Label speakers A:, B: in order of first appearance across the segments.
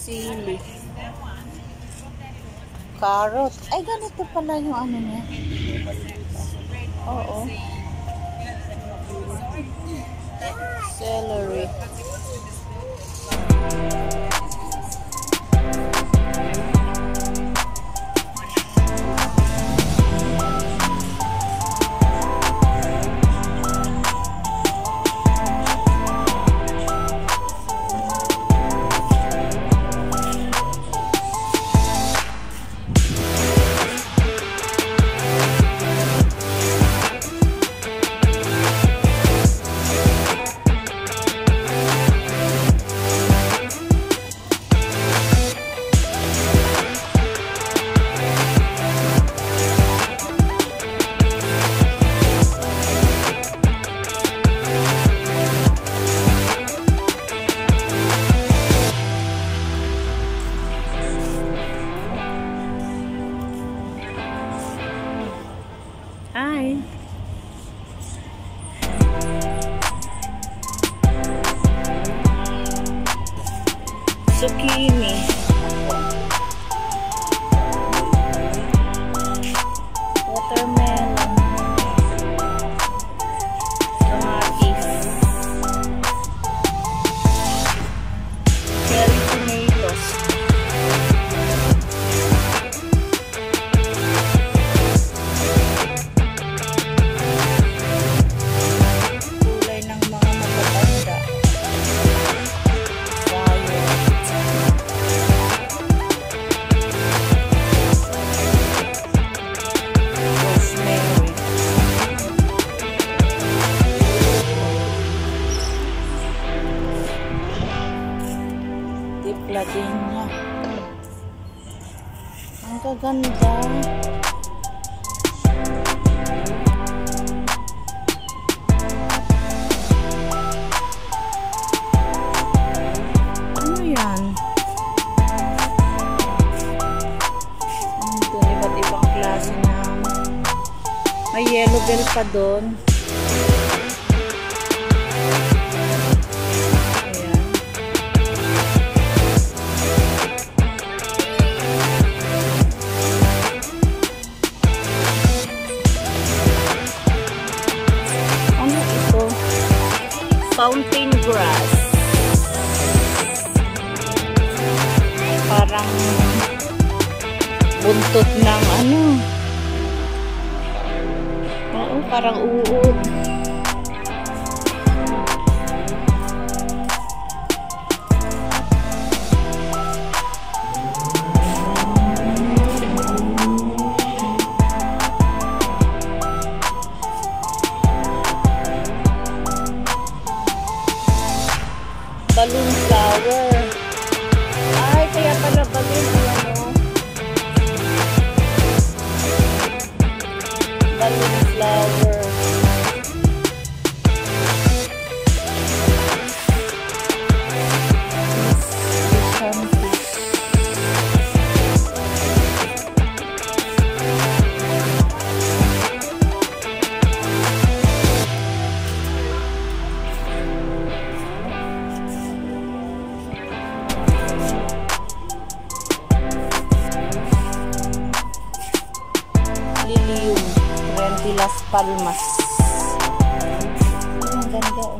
A: Sili. Carrot. Ay, ganito pala yung ano niya. Oo. Celery. Hi. Zucchini. Watermelon. Kamatis. Cherry tomatoes. Lagyan niya. Ang gaganda. Ano yan? Ito, iba't ibang klase na. May yellow bell pa doon. Fountain grass. Parang buntot ng ano. Oo, parang uod. Balloon flower. Ay, kaya pala balloon. Ano? Balloon flower. Lilium, Las Palmas. Ang ganda, oh.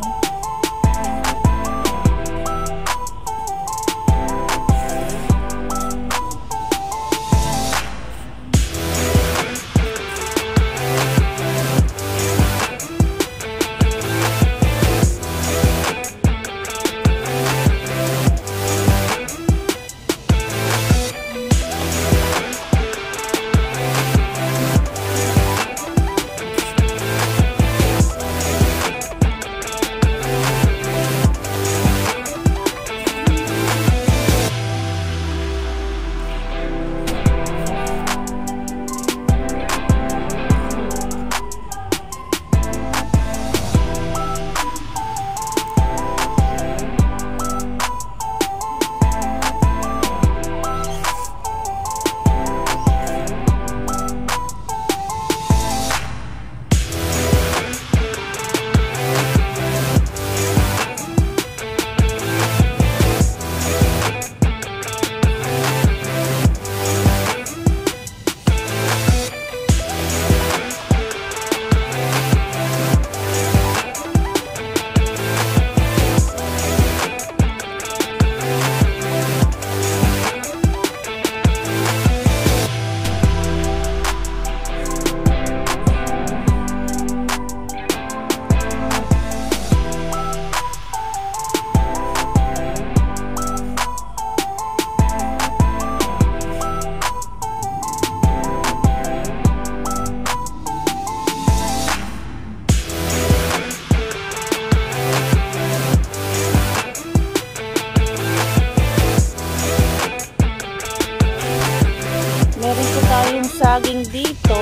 A: saging dito.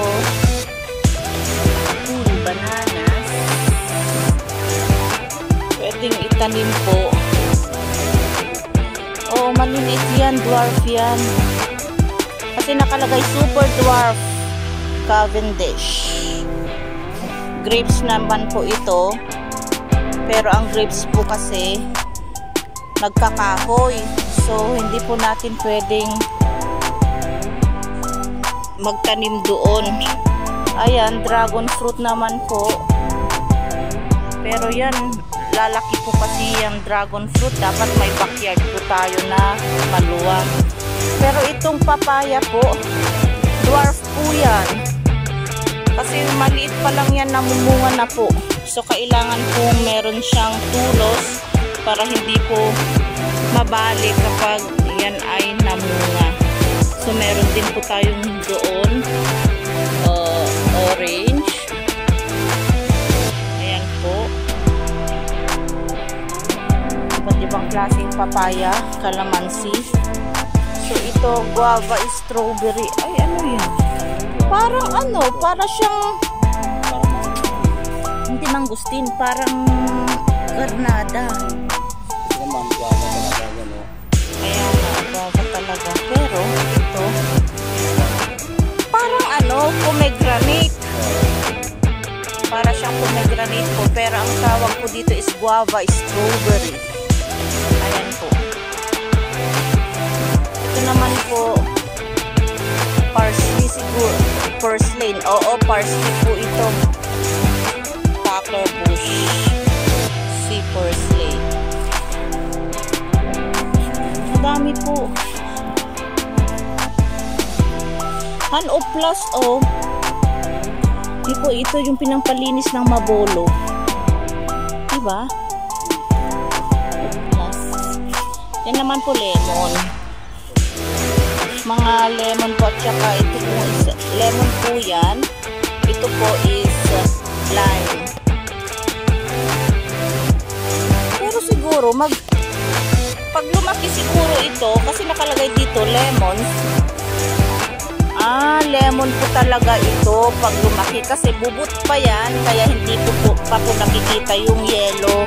A: Bananas. Pwedeng itanim po. Oo, maliliit yan. Dwarf yan. Kasi nakalagay super dwarf Cavendish. Grapes naman po ito. Pero ang grapes po kasi nagkakahoy. So, hindi po natin pwedeng magtanim doon. Ayan, dragon fruit naman po. Pero yan, lalaki po kasi yung dragon fruit. Dapat may backyard po tayo na maluwang. Pero itong papaya po, dwarf po yan. Kasi maliit pa lang yan, namumunga na po. So, kailangan pong meron siyang tulos para hindi po mabalik kapag yan ay namunga. So, meron din po tayong doon. Orange. Ayan po. Iba't ibang klaseng papaya, calamansi. So, ito, guava, strawberry. Ay, ano yan? Parang ano, para siyang hindi mangustin, parang garnada. Kaya nga, guava talaga. Pero, ito, parang ano, pomegranate. Para siyang pomegranate po. Pero ang tawag po dito is guava strawberry. Ayan po. Ito naman po, parsley siguro. Purslane. Oo, parsley po ito. Tucker bush. Si purslane. Madami po. Hano plus o. Di po ito yung pinampalinis ng mabolo. Diba? Plus. Yan naman po lemon. Mga lemon po at saka ito po is lemon po yan. Ito po is lime. Pero siguro pag lumaki siguro ito kasi nakalagay dito lemons. Lemon po talaga ito pag lumaki kasi bubot pa yan kaya hindi po pa po nakikita yung yellow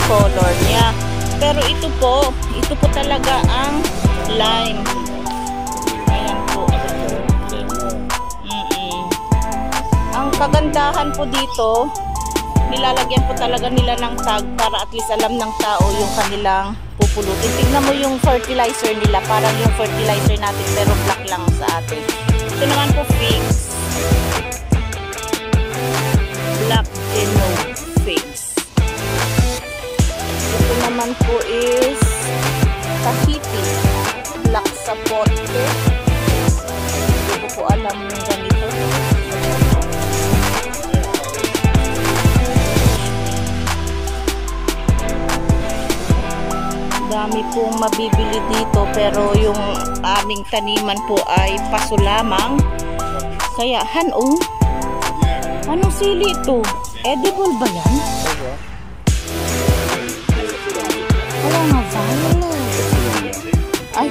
A: color niya. Pero ito po talaga ang lime. Ayan po. Ang kagandahan po dito, nilalagyan po talaga nila ng tag para at least alam ng tao yung kanilang pupulutin. Tignan mo yung fertilizer nila, parang yung fertilizer natin pero black lang sa atin. Ito naman po figs. Black Geno figs. Ito naman po is Tahiti. Black sapote. Hindi ko po alam yung ganito. Dami pong mabibili dito pero yung aming taniman po ay paso lamang. Kaya hanong anong sili ito? Edible ba yan? Wala nga violet. Ay,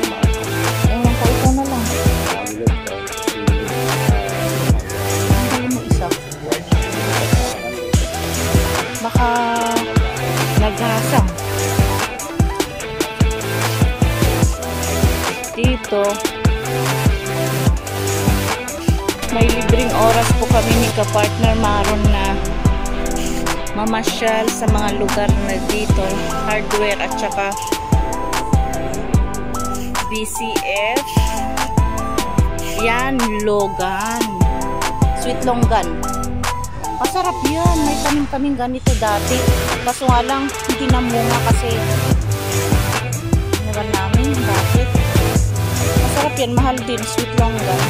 A: ewan ko, ito na lang. Ang mo isa. Baka naghasang. Dito may libreng oras po kami ni kapartner Maron na mamasyal sa mga lugar na dito, hardware at saka BCF. Yan, Logan, sweet longgan. Masarap yan, may tanim kaming ganito dati kaso nga lang hindi namunga kasi naman namin bakit. Masarap yan, mahal din, sweet longgan.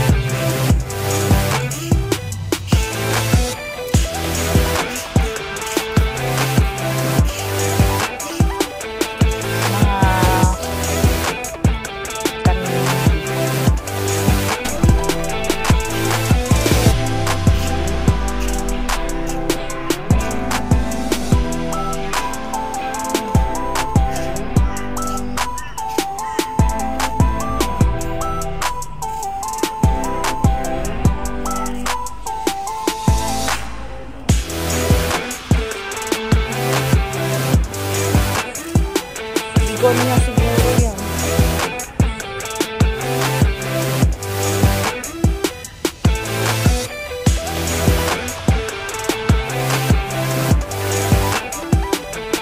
A: gardenia siguro yan.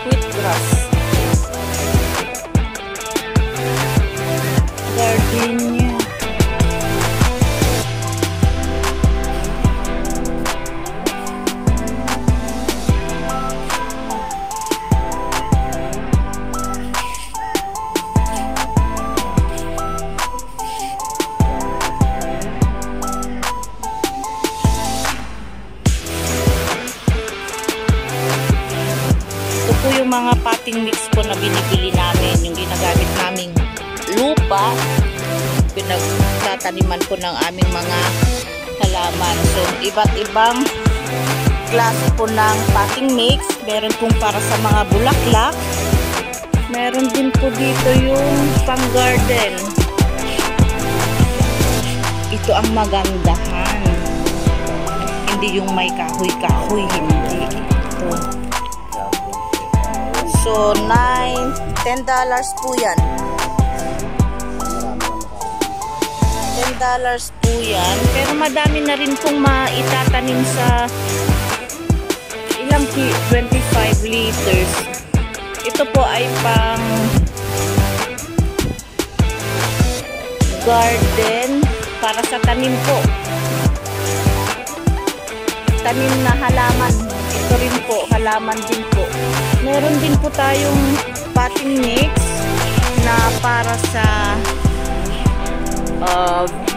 A: Wheatgrass. Gardenia. Ito po yung mga potting mix po na binibili namin, yung ginagamit naming lupa, pinagtataniman po ng aming mga halaman. So, iba't ibang klase po ng potting mix. Meron pong para sa mga bulaklak. Meron din po dito yung pang garden. Ito ang magandahan. Hindi yung may kahoy-kahoy, hindi. Ito. So, $10 po yan. $10 po yan. Pero madami na rin pong maitatanim sa ilang 25 liters. Ito po ay pang garden para sa tanim po. Tanim na halaman. Ito rin po, halaman din po. Meron din po tayong potting mix na para sa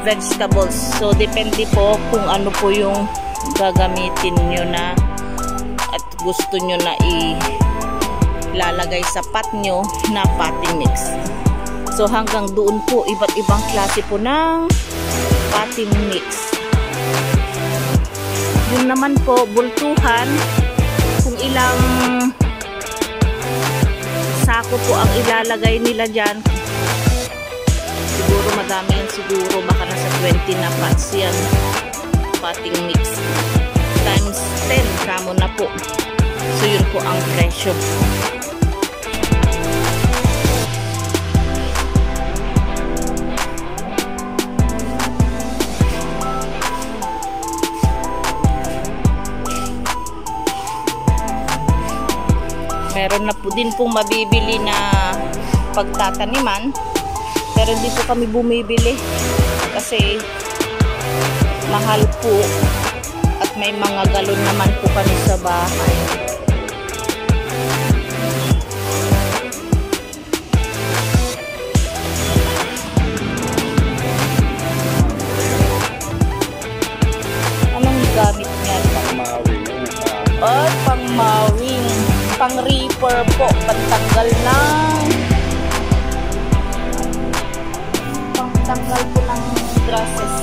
A: vegetables. So, depende po kung ano po yung gagamitin nyo na at gusto nyo na ilalagay sa pot nyo na potting mix. So, hanggang doon po, iba't ibang klase po ng potting mix. Yun naman po, bultuhan, kung ilang sako po ang ilalagay nila dyan. Siguro madami yan siguro. Baka nasa 20 na pots yan. Potting mix. Times 10. Kamo na po. So yun po ang presyo. Meron na po din pong mabibili na pagtataniman. Pero hindi po kami bumibili kasi mahal po at may mga galon naman po kami sa bahay. Anong gamit niya?
B: Pangmawing.
A: Ay, pangmawing. Pang-reaper po, pantanggal po ng grasses.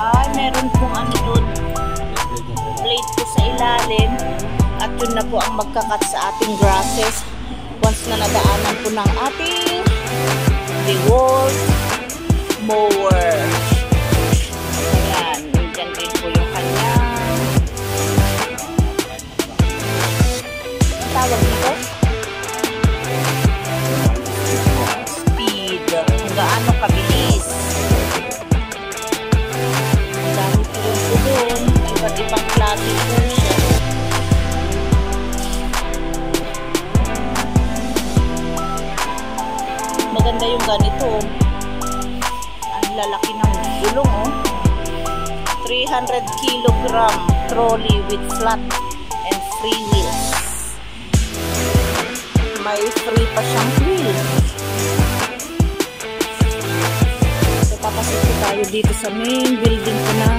A: Ay, meron pong ano doon, blade po sa ilalim, at yun na po ang magkakat sa ating grasses once na nadaanan po ng ating DeWalt mower. Ayan, dyan din po yung kanya. Tawag nito? Speed. Kung gaano kabilis. Dami po yung po doon. Iba't ibang klase po siya. Maganda yung ganito. Ang lalaki ng gulong, oh. 300 kilogram trolley with flat and free wheels. May free pa siyang wheel. So, papasok po tayo dito sa main building ko na.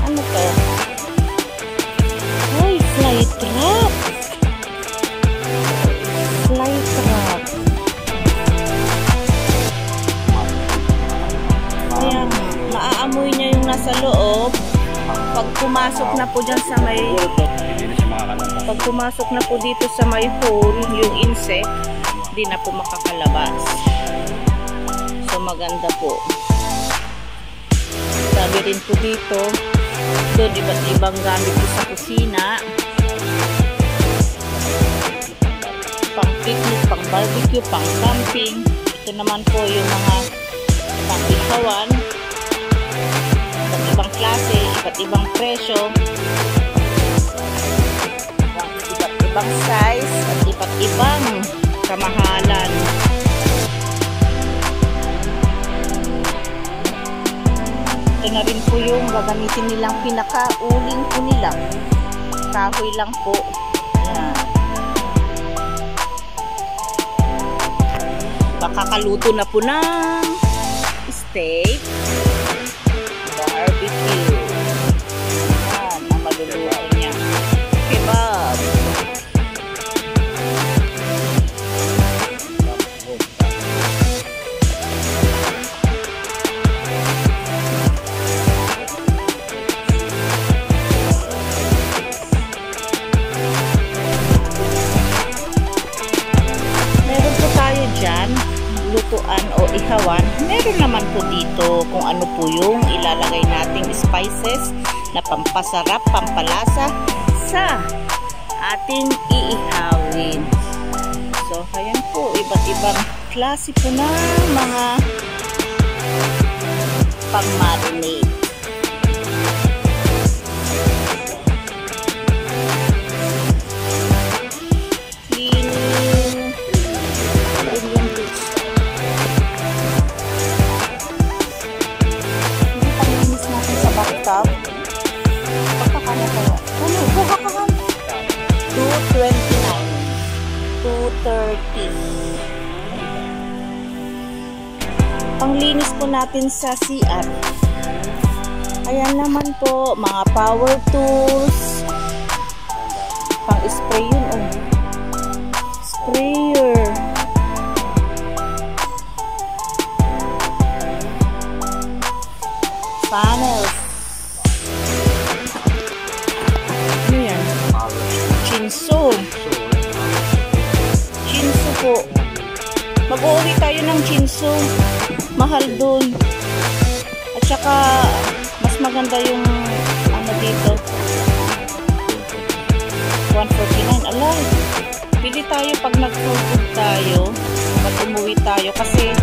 A: Ano to? Ay, fly trap. Fly trap. Ayan, maaamoy niya yung nasa loob. Pag pumasok na po dyan sa may dito sa may hole, yung insect, di na po makakalabas. So maganda po. Dami rin po dito. Doon iba't ibang gamit po sa kusina. Pang picnic, pang barbecue, pang camping. Ito naman po yung mga pang ihawan. Iba't ibang klase, iba't ibang presyo. Iba't ibang size at iba't ibang kamahalan. Ito na rin po yung gagamitin nilang pinaka-uling po nila. Kahoy lang po. Yan. Makakaluto na po ng steak, barbecue. Yan, ang maluluto niya. Kebab. Lutuan o ihawan, meron naman po dito kung ano po yung ilalagay nating spices na pampasarap, pampalasa sa ating iihawin. So, ayan po, iba't ibang klase po na mga pang-marinate. Pagkakano ko? Pagkakahan? 229. 230. Panglinis po natin sa CR. Ayan naman po, mga power tools. Pang-spray yun, oh. Sprayer. Panels. Ano yan? Chinso. Chinso po. Mag-uuwi tayo ng chinso. Mahal dun. At saka, mas maganda yung ano dito. 149. Alay. Pili tayo pag nag-food tayo. Pag umuwi tayo. Kasi,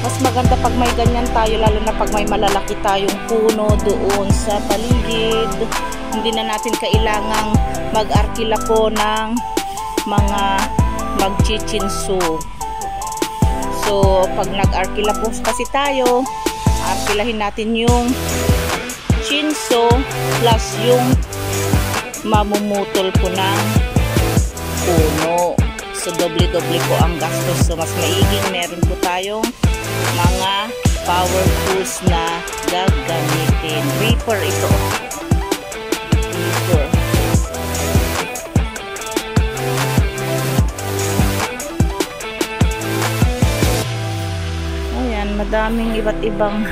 A: mas maganda pag may ganyan tayo, lalo na pag may malalaki tayong puno doon sa paligid. Hindi na natin kailangang mag-arkila po ng mga mag-chichinso. So, pag nag-arkila po kasi tayo, arkilahin natin yung chinso plus yung mamumutol po ng puno. So, doble-doble po ang gastos. So, mas maiging meron po tayong mga power tools na gagamitin. Reaper ito. Reaper. Ayan, madaming iba't ibang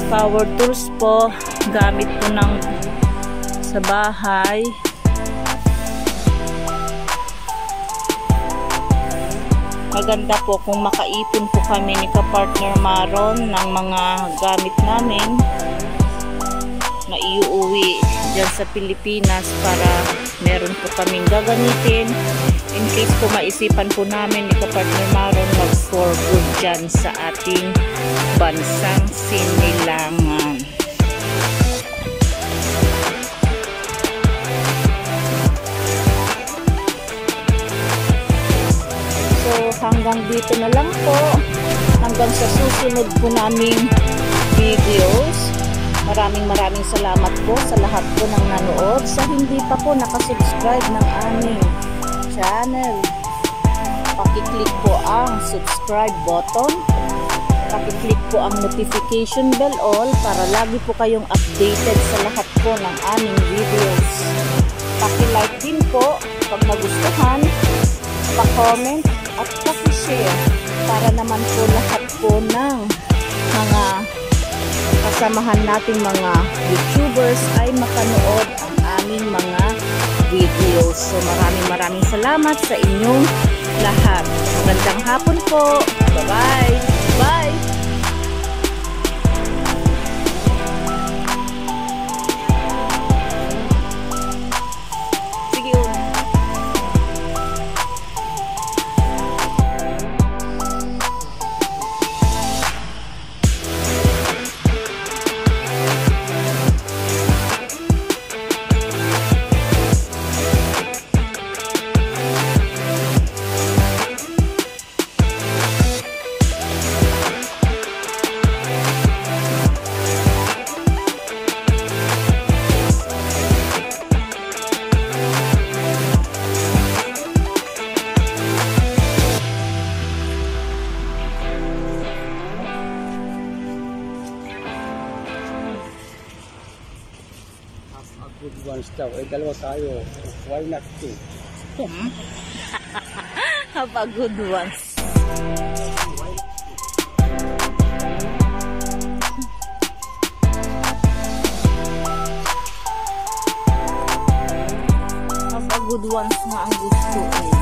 A: power tools po. Gamit po ng sa bahay. Maganda po kung makaipon po kami ni ka-partner Maron ng mga gamit namin na iuuwi dyan sa Pilipinas para meron po kaming gagamitin in case po maisipan po namin ni ka-partner Maron mag for good dyan sa ating bansang sinilangan. Hanggang dito na lang po. Hanggang sa susunod po naming videos. Maraming salamat po sa lahat po ng nanood. Sa hindi pa po nakasubscribe ng aming channel, pakiclick po ang subscribe button. Pakiclick po ang notification bell all para lagi po kayong updated sa lahat po ng aming videos. Pakilike din po pag nagustuhan, pa-comment at paki-share para naman po lahat po ng mga kasamahan nating mga YouTubers ay makanood ang aming mga videos. So maraming salamat sa inyong lahat. Magandang hapon po. Bye-bye. Bye!
B: good ones daw. Eh, dalawa tayo. Why not two?
A: Have a good ones. Have a good ones nga ang gusto eh.